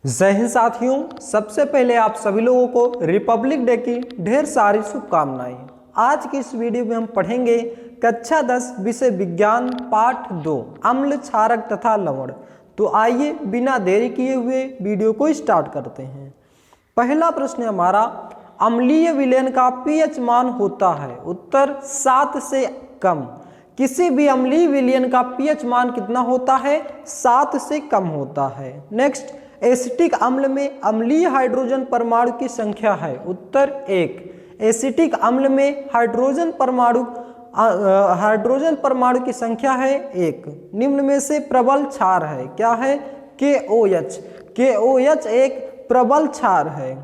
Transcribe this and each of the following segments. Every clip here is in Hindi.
जय हिंद साथियों, सबसे पहले आप सभी लोगों को रिपब्लिक डे की ढेर सारी शुभकामनाएं। आज की इस वीडियो में हम पढ़ेंगे कक्षा 10 विषय विज्ञान पाठ 2 अम्ल, क्षारक तथा लवण। तो आइए बिना देरी किए हुए वीडियो को स्टार्ट करते हैं। पहला प्रश्न हमारा, अम्लीय विलयन का पीएच मान होता है? उत्तर 7 से कम। किसी भी अम्लीय विलयन का पीएच मान कितना होता है? 7 से कम होता है। नेक्स्ट, एसिटिक अम्ल में अम्लीय हाइड्रोजन परमाणु की संख्या है? उत्तर 1। एसिटिक अम्ल में हाइड्रोजन परमाणु की संख्या है 1। निम्न में से प्रबल क्षार है? क्या है? KOH। KOH एक प्रबल क्षार है।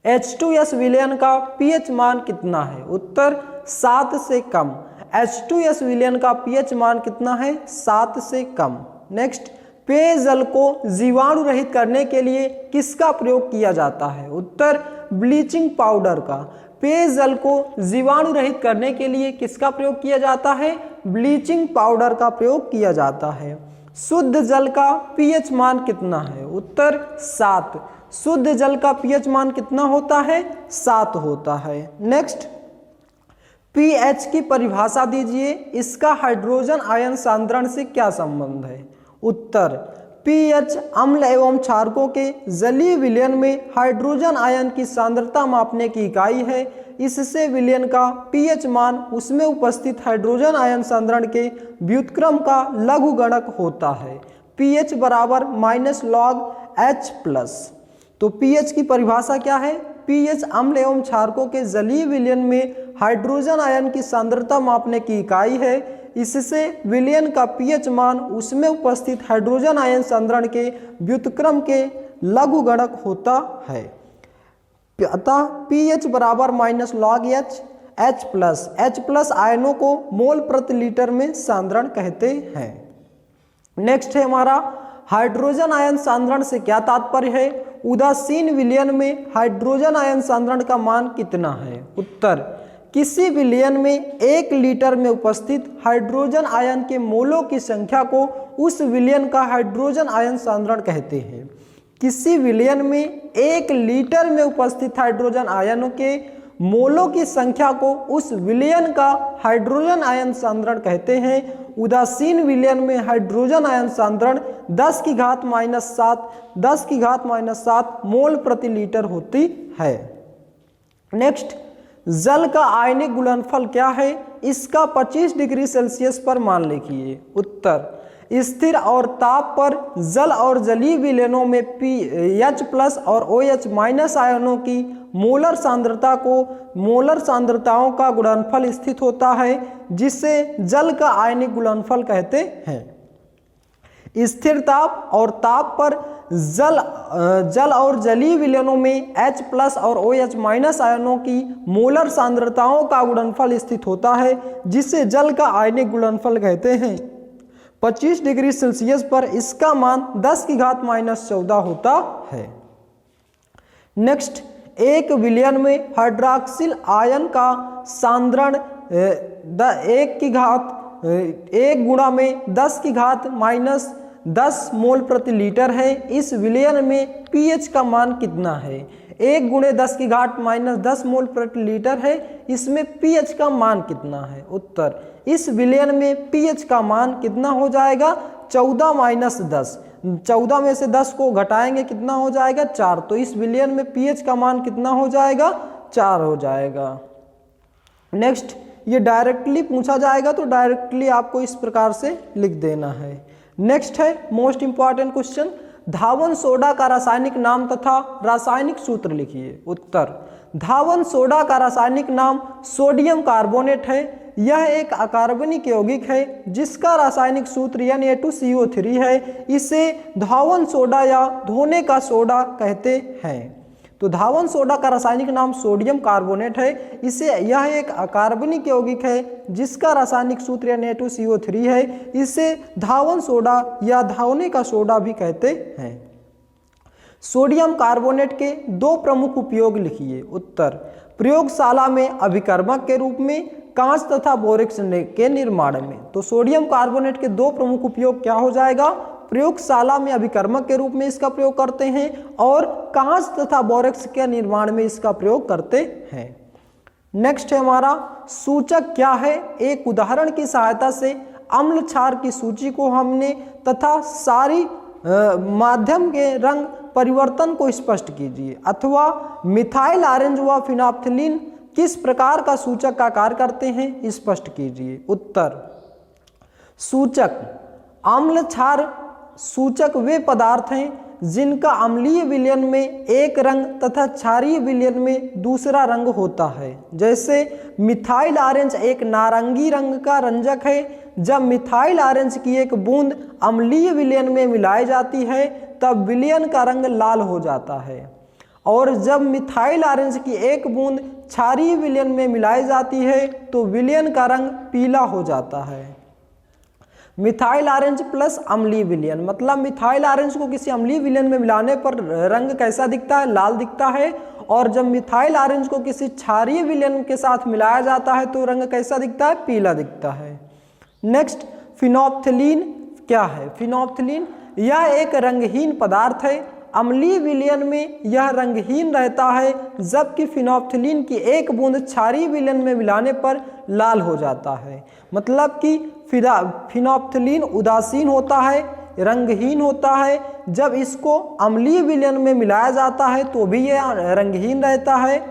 H2S विलयन का पीएच मान कितना है? उत्तर 7 से कम। H2S विलयन का पीएच मान कितना है? 7 से कम। नेक्स्ट, पेयजल को जीवाणु रहित करने के लिए किसका प्रयोग किया जाता है? उत्तर ब्लीचिंग पाउडर का। पेयजल को जीवाणु रहित करने के लिए किसका प्रयोग किया जाता है? ब्लीचिंग पाउडर का प्रयोग किया जाता है। शुद्ध जल का पीएच मान कितना है? उत्तर 7। शुद्ध जल का पीएच मान कितना होता है? 7 होता है। नेक्स्ट, पीएच की परिभाषा दीजिए। इसका हाइड्रोजन आयन सांद्रण से क्या संबंध है? उत्तर, पीएच अम्ल एवं क्षारकों के जलीय विलयन में हाइड्रोजन आयन की सांद्रता मापने की इकाई है। इससे विलयन का पीएच मान उसमें उपस्थित हाइड्रोजन आयन सांद्रण के व्युत्क्रम का लघुगणक होता है। पीएच बराबर -log H+। तो पीएच की परिभाषा क्या है? पीएच अम्ल एवं क्षारकों के जलीय विलयन में हाइड्रोजन आयन की सांद्रता मापने की इकाई है। इससे विलयन का पीएच मान उसमें उपस्थित हाइड्रोजन आयन सांद्रण के व्युत्क्रम के लघुगणक होता है। अतः पीएच बराबर -log H+। H+ आयनों को मोल प्रति लीटर में सांद्रण कहते हैं। नेक्स्ट है हमारा, हाइड्रोजन आयन सांद्रण से क्या तात्पर्य है? उदासीन विलयन में हाइड्रोजन आयन सांद्रण का मान कितना है? उत्तर, किसी विलयन में 1 लीटर में उपस्थित हाइड्रोजन आयन के मोलों की संख्या को उस विलयन का हाइड्रोजन आयन सांद्रण कहते हैं। किसी विलयन में 1 लीटर में उपस्थित हाइड्रोजन आयनों के मोलों की संख्या को उस विलयन का हाइड्रोजन आयन सांद्रण कहते हैं। उदासीन विलयन में हाइड्रोजन आयन सांद्रण 10⁻⁷ मोल प्रति लीटर होती है। नेक्स्ट, जल का आयनिक गुणनफल क्या है? इसका 25 डिग्री सेल्सियस पर मान लिखिए। उत्तर, स्थिर और ताप पर जल और जलीय विलयनों में pH+ और OH- आयनों की मोलर सांद्रता को मोलर सांद्रताओं का गुणनफल स्थित होता है, जिसे जल का आयनिक गुणनफल कहते हैं। स्थिर ताप और ताप पर जल और जलीय विलयनों में H+ और OH- आयनों की मोलर सांद्रताओं का गुणनफल स्थित होता है, जिसे जल का आयनिक गुणनफल कहते हैं। 25 डिग्री सेल्सियस पर इसका मान 10⁻⁻14 होता है। नेक्स्ट, एक विलयन में हाइड्रॉक्सिल आयन का सांद्रण 1 मोल प्रति लीटर है। इस विलयन में पीएच का मान कितना है? 1 × 10⁻⁻10 मोल प्रति लीटर है। इसमें पीएच का मान कितना है? उत्तर, इस विलयन में पीएच का मान कितना हो जाएगा? 14-10। 14 में से 10 को घटाएंगे, कितना हो जाएगा? 4। तो इस विलयन में पीएच का मान कितना हो जाएगा? 4 हो जाएगा। नेक्स्ट, ये डायरेक्टली पूछा जाएगा तो डायरेक्टली आपको इस प्रकार से लिख देना है। नेक्स्ट है मोस्ट इंपॉर्टेंट क्वेश्चन, धावन सोडा का रासायनिक नाम तथा रासायनिक सूत्र लिखिए। उत्तर, धावन सोडा का रासायनिक नाम सोडियम कार्बोनेट है। यह एक अकार्बनिक यौगिक है जिसका रासायनिक सूत्र Na2CO3 है। इसे धावन सोडा या धोने का सोडा कहते हैं। तो धावन सोडा का रासायनिक नाम सोडियम कार्बोनेट है। यह एक अकार्बनिक यौगिक है जिसका रासायनिक सूत्र Na2CO3 है। इसे धावन सोडा या धोने का सोडा भी कहते हैं। सोडियम कार्बोनेट के 2 प्रमुख उपयोग लिखिए। उत्तर, प्रयोगशाला में अभिकर्मक के रूप में, कांच तथा बोरेक्स के निर्माण में। तो सोडियम कार्बोनेट के 2 प्रमुख उपयोग क्या हो जाएगा? प्रयोगशाला में अभिकर्मक के रूप में इसका प्रयोग करते हैं और कांच तथा बोरेक्स के निर्माण में इसका प्रयोग करते हैं। नेक्स्ट है हमारा सूचक क्या है। एक उदाहरण की सहायता से अम्ल क्षार की सूची को हमने तथा सारी माध्यम के रंग परिवर्तन को स्पष्ट कीजिए। अथवा मिथाइल ऑरेंज व फिनोल्फथालीन किस प्रकार का सूचक का कार्य करते हैं, स्पष्ट कीजिए। उत्तर, सूचक अम्ल क्षार सूचक वे पदार्थ हैं जिनका अम्लीय विलयन में एक रंग तथा क्षारीय विलयन में दूसरा रंग होता है। जैसे मिथाइल ऑरेंज एक नारंगी रंग का रंजक है। जब मिथाइल ऑरेंज की एक बूंद अम्लीय विलयन में मिलाई जाती है तब विलयन का रंग लाल हो जाता है, और जब मिथाइल ऑरेंज की एक बूंद क्षारीय विलयन में मिलाई जाती है तो विलयन का रंग पीला हो जाता है। मिथाइल ऑरेंज प्लस अम्लीय विलयन, मतलब मिथाइल ऑरेंज को किसी अम्लीय विलयन में मिलाने पर रंग कैसा दिखता है, लाल दिखता है, और जब मिथाइल ऑरेंज को किसी क्षारीय विलयन के साथ मिलाया जाता है तो रंग कैसा दिखता है, पीला दिखता है। नेक्स्ट, फिनोल्फथालीन क्या है। फिनोल्फथालीन यह एक रंगहीन पदार्थ है। अम्लीय विलयन में यह रंगहीन रहता है, जबकि फिनोल्फथालीन की एक बूंद क्षारीय विलयन में मिलाने पर लाल हो जाता है। मतलब कि फिनोल्फथालीन उदासीन होता है, रंगहीन होता है। जब इसको अम्लीय विलयन में मिलाया जाता है तो भी यह रंगहीन रहता है,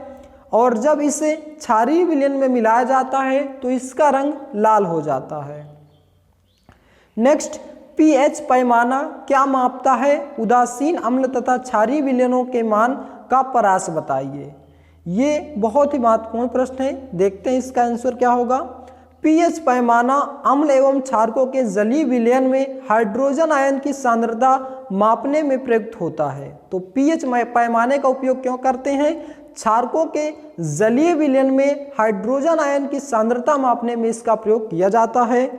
और जब इसे क्षारीय विलयन में मिलाया जाता है तो इसका रंग लाल हो जाता है। नेक्स्ट, पीएच पैमाना क्या मापता है। उदासीन अम्ल तथा क्षारीय विलयनों के मान का परास बताइए। ये बहुत ही महत्वपूर्ण प्रश्न है, देखते हैं इसका आंसर क्या होगा। पीएच पैमाना अम्ल एवं क्षारकों के जलीय विलयन में हाइड्रोजन आयन की सांद्रता मापने में प्रयुक्त होता है। तो पीएच पैमाने का उपयोग क्यों करते हैं, क्षारकों के जलीय विलयन में हाइड्रोजन आयन की सांद्रता मापने में इसका प्रयोग किया जाता है।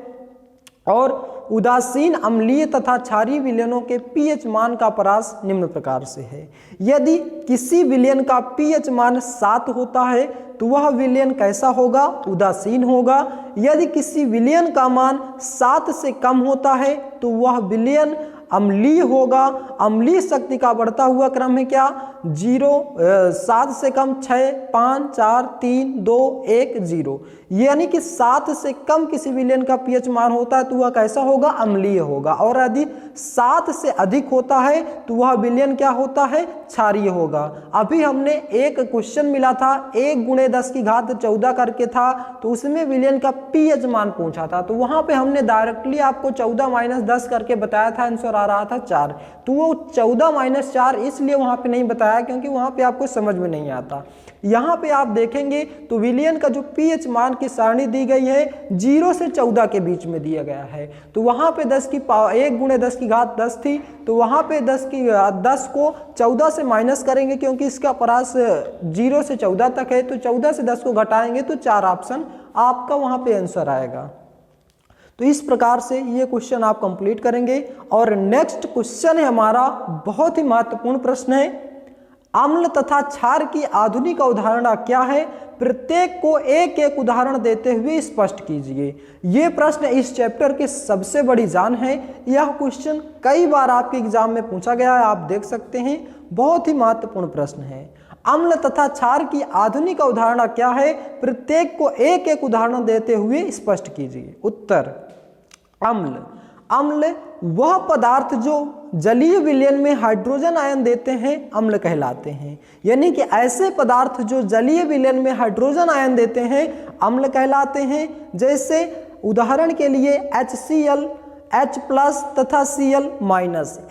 और उदासीन अम्लीय तथा क्षारीय विलयनों के पीएच मान का परास निम्न प्रकार से है। यदि किसी विलयन का पीएच मान 7 होता है तो वह विलयन कैसा होगा, उदासीन होगा। यदि किसी विलयन का मान 7 से कम होता है तो वह विलयन अम्लीय होगा। अम्लीय शक्ति का बढ़ता हुआ क्रम है क्या, 0, 7 से कम 6, 5, 4, 3, 2, 1, 0। यानी कि 7 से कम किसी विलयन का पीएच मान होता है तो वह कैसा होगा, अम्लीय होगा। और यदि 7 से अधिक होता है तो वह विलयन क्या होता है, क्षारीय होगा। अभी हमने एक क्वेश्चन मिला था 1 × 10⁻14 करके था, तो उसमें विलयन का पीएच मान पूछा था, तो वहां पे हमने डायरेक्टली आपको 14 - 10 करके बताया था, आंसर आ रहा था 4। तो वो 14 - 4 इसलिए वहां पे नहीं बताया क्योंकि वहां पे आपको समझ में नहीं आता। यहाँ पे आप देखेंगे तो विलयन का जो पीएच मान की सारणी दी गई है 0 से 14 के बीच में दिया गया है। तो वहाँ पे 1 × 10⁻10 थी, तो वहाँ पे 10 को 14 से माइनस करेंगे क्योंकि इसका परास 0 से 14 तक है, तो 14 से 10 को घटाएंगे तो 4 ऑप्शन आपका वहाँ पे आंसर आएगा। तो इस प्रकार से ये क्वेश्चन आप कंप्लीट करेंगे। और नेक्स्ट क्वेश्चन है हमारा, बहुत ही महत्वपूर्ण प्रश्न है, अम्ल तथा क्षार की आधुनिक अवधारणा क्या है। प्रत्येक को एक एक उदाहरण देते हुए स्पष्ट कीजिए। ये प्रश्न इस चैप्टर की सबसे बड़ी जान है। यह क्वेश्चन कई बार आपके एग्जाम में पूछा गया है, आप देख सकते हैं, बहुत ही महत्वपूर्ण प्रश्न है। अम्ल तथा क्षार की आधुनिक अवधारणा क्या है, प्रत्येक को एक एक उदाहरण देते हुए स्पष्ट कीजिए। उत्तर, अम्ल वह पदार्थ जो जलीय विलयन में हाइड्रोजन आयन देते हैं अम्ल कहलाते हैं। यानी कि ऐसे पदार्थ जो जलीय विलयन में हाइड्रोजन आयन देते हैं अम्ल कहलाते हैं। जैसे उदाहरण के लिए HCl, H+ तथा Cl-,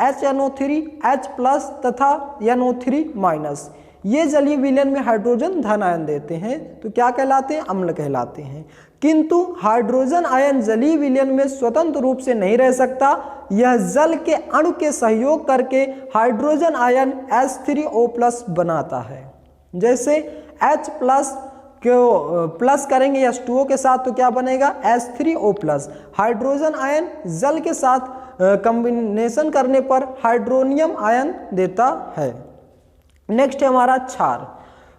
HNO3, H+ तथा NO3-, ये जलीय विलयन में हाइड्रोजन धन आयन देते हैं, तो क्या कहलाते हैं, अम्ल कहलाते हैं। किंतु हाइड्रोजन आयन जलीय विलयन में स्वतंत्र रूप से नहीं रह सकता, यह जल के अणु के सहयोग करके हाइड्रोजन आयन H3O+ बनाता है। जैसे H+ को प्लस करेंगे H2O के साथ तो क्या बनेगा, H3O+। हाइड्रोजन आयन जल के साथ कॉम्बिनेशन करने पर हाइड्रोनियम आयन देता है। नेक्स्ट है हमारा क्षार।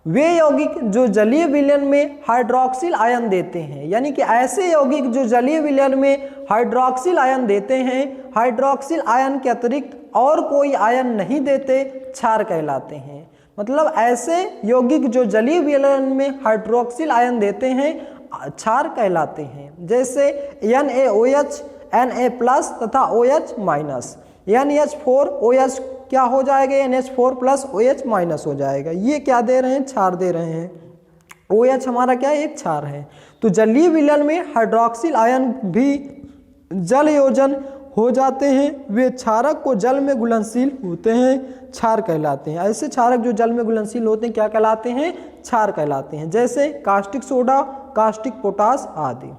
वे यौगिक जो जलीय विलयन में हाइड्रोक्सिल आयन देते हैं, यानी कि ऐसे यौगिक जो जलीय विलयन में हाइड्रोक्सिल आयन देते हैं, हाइड्रोक्सिल आयन के अतिरिक्त और कोई आयन नहीं देते, क्षार कहलाते हैं। मतलब ऐसे यौगिक जो जलीय विलयन में हाइड्रोक्सिल आयन देते हैं क्षार कहलाते हैं। जैसे NaOH, Na+ तथा OH-। NH4OH क्या हो जाएगा, NH4+ OH- हो जाएगा। ये क्या दे रहे हैं, क्षार दे रहे हैं। OH हमारा क्या है, एक क्षार है। तो जलीय विलयन में हाइड्रोक्सिल आयन भी जल योजन हो जाते हैं, वे क्षारक को जल में घुलनशील होते हैं, क्षार कहलाते हैं। ऐसे क्षारक जो जल में घुलनशील होते हैं क्या कहलाते हैं, क्षार कहलाते हैं। जैसे कास्टिक सोडा, कास्टिक पोटास आदि।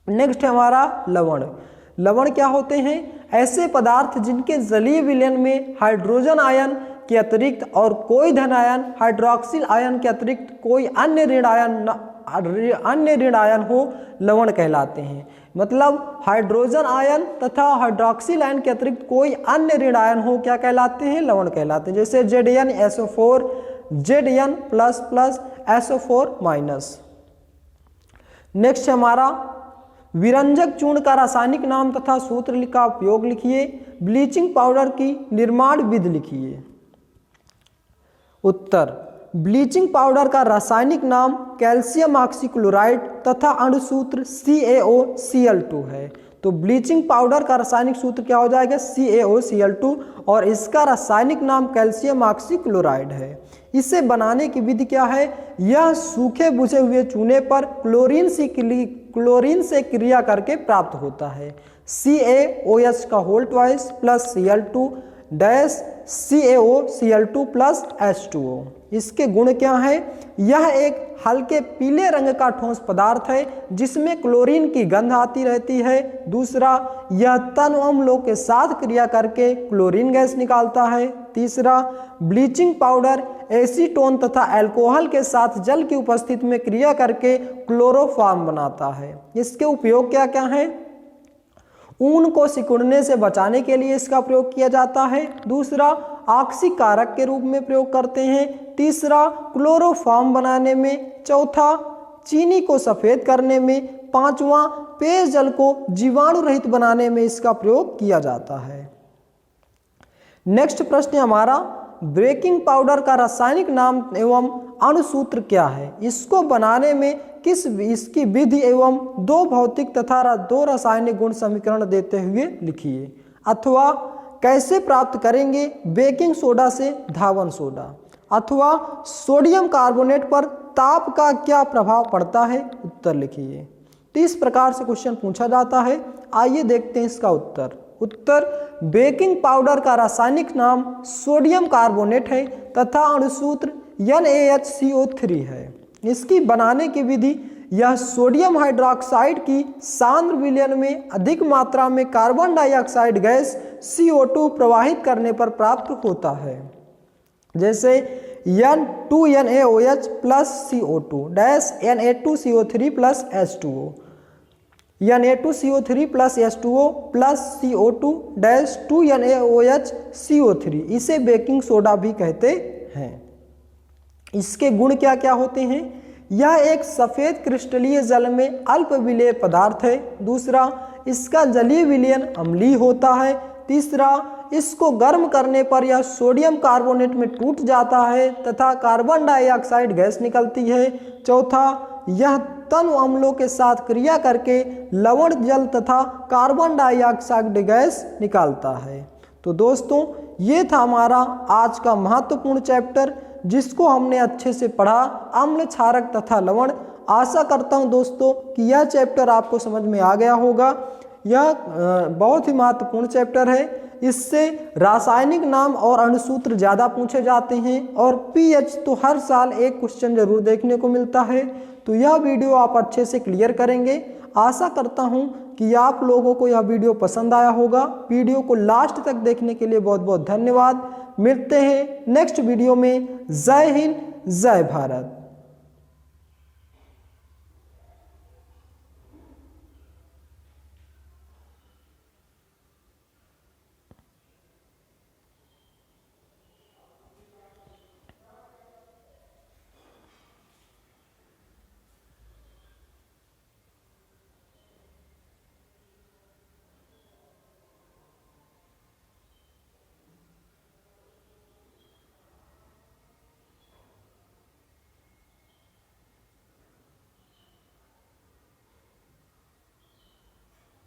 नेक्स्ट है हमारा लवण। लवण क्या होते हैं, ऐसे पदार्थ जिनके जलीय विलयन में हाइड्रोजन आयन के अतिरिक्त और कोई धन आयन, हाइड्रोक्सिल आयन के अतिरिक्त कोई अन्य ऋण आयन हो, लवण कहलाते हैं। मतलब हाइड्रोजन आयन तथा हाइड्रोक्सिल आयन के अतिरिक्त कोई अन्य ऋण आयन हो, क्या कहलाते हैं, लवण कहलाते हैं। जैसे ZnSO4, Zn++ SO4-। नेक्स्ट हमारा विरंजक चूर्ण का रासायनिक नाम तथा सूत्र का उपयोग लिखिए। ब्लीचिंग पाउडर की निर्माण विधि लिखिए। उत्तर, ब्लीचिंग पाउडर का रासायनिक नाम कैल्शियम ऑक्सीक्लोराइड तथा अणुसूत्र CaOCl2 है। तो ब्लीचिंग पाउडर का रासायनिक सूत्र क्या हो जाएगा, CaOCl2, और इसका रासायनिक नाम कैल्शियम ऑक्सीक्लोराइड है। इसे बनाने की विधि क्या है, यह सूखे बुझे हुए चूने पर क्लोरीन से क्रिया करके प्राप्त होता है। CaOH का whole twice plus Cl2 dash CaOCl2 plus H2O। इसके गुण क्या है, यह एक हल्के पीले रंग का ठोस पदार्थ है जिसमें क्लोरीन की गंध आती रहती है। दूसरा, यह तन अम्लों के साथ क्रिया करके क्लोरीन गैस निकालता है। तीसरा, ब्लीचिंग पाउडर एसीटोन तथा अल्कोहल के साथ जल की उपस्थिति में क्रिया करके क्लोरोफॉर्म बनाता है। इसके उपयोग क्या क्या है, ऊन को सिकुड़ने से बचाने के लिए इसका प्रयोग किया जाता है। दूसरा, ऑक्सीकारक के रूप में प्रयोग करते हैं। तीसरा, क्लोरोफॉर्म बनाने में। चौथा, चीनी को सफ़ेद करने में। पांचवा, पेयजल को जीवाणु रहित बनाने में इसका प्रयोग किया जाता है। नेक्स्ट प्रश्न हमारा, बेकिंग पाउडर का रासायनिक नाम एवं अणुसूत्र क्या है, इसको बनाने में इसकी विधि एवं दो भौतिक तथा दो रासायनिक गुण समीकरण देते हुए लिखिए। अथवा कैसे प्राप्त करेंगे बेकिंग सोडा से धावन सोडा, अथवा सोडियम कार्बोनेट पर ताप का क्या प्रभाव पड़ता है, उत्तर लिखिए। तो इस प्रकार से क्वेश्चन पूछा जाता है। आइए देखते हैं इसका उत्तर। उत्तर, बेकिंग पाउडर का रासायनिक नाम सोडियम कार्बोनेट है तथा अणुसूत्र NaHCO3 है। इसकी बनाने की विधि, यह सोडियम हाइड्रोक्साइड की सांद्र विलयन में अधिक मात्रा में कार्बन डाइऑक्साइड गैस CO2 प्रवाहित करने पर प्राप्त होता है। जैसे N2NaOH plus CO2 dash Na2CO3 plus H2O, Na2CO3 plus H2O plus CO2 dash 2NaOH CO3, इसे बेकिंग सोडा भी कहते हैं। इसके गुण क्या क्या होते हैं, यह एक सफ़ेद क्रिस्टलीय जल में अल्प विलेय पदार्थ है। दूसरा, इसका जलीय विलयन अम्लीय होता है। तीसरा, इसको गर्म करने पर यह सोडियम कार्बोनेट में टूट जाता है तथा कार्बन डाइऑक्साइड गैस निकलती है। चौथा, यह तनु अम्लों के साथ क्रिया करके लवण जल तथा कार्बन डाइऑक्साइड गैस निकालता है। तो दोस्तों, ये था हमारा आज का महत्वपूर्ण चैप्टर जिसको हमने अच्छे से पढ़ा, अम्ल, क्षारक तथा लवण। आशा करता हूँ दोस्तों कि यह चैप्टर आपको समझ में आ गया होगा। यह बहुत ही महत्वपूर्ण चैप्टर है। इससे रासायनिक नाम और अणुसूत्र ज़्यादा पूछे जाते हैं और पीएच तो हर साल एक क्वेश्चन जरूर देखने को मिलता है। तो यह वीडियो आप अच्छे से क्लियर करेंगे। आशा करता हूं कि आप लोगों को यह वीडियो पसंद आया होगा। वीडियो को लास्ट तक देखने के लिए बहुत बहुत धन्यवाद। मिलते हैं नेक्स्ट वीडियो में। जय हिंद, जय भारत।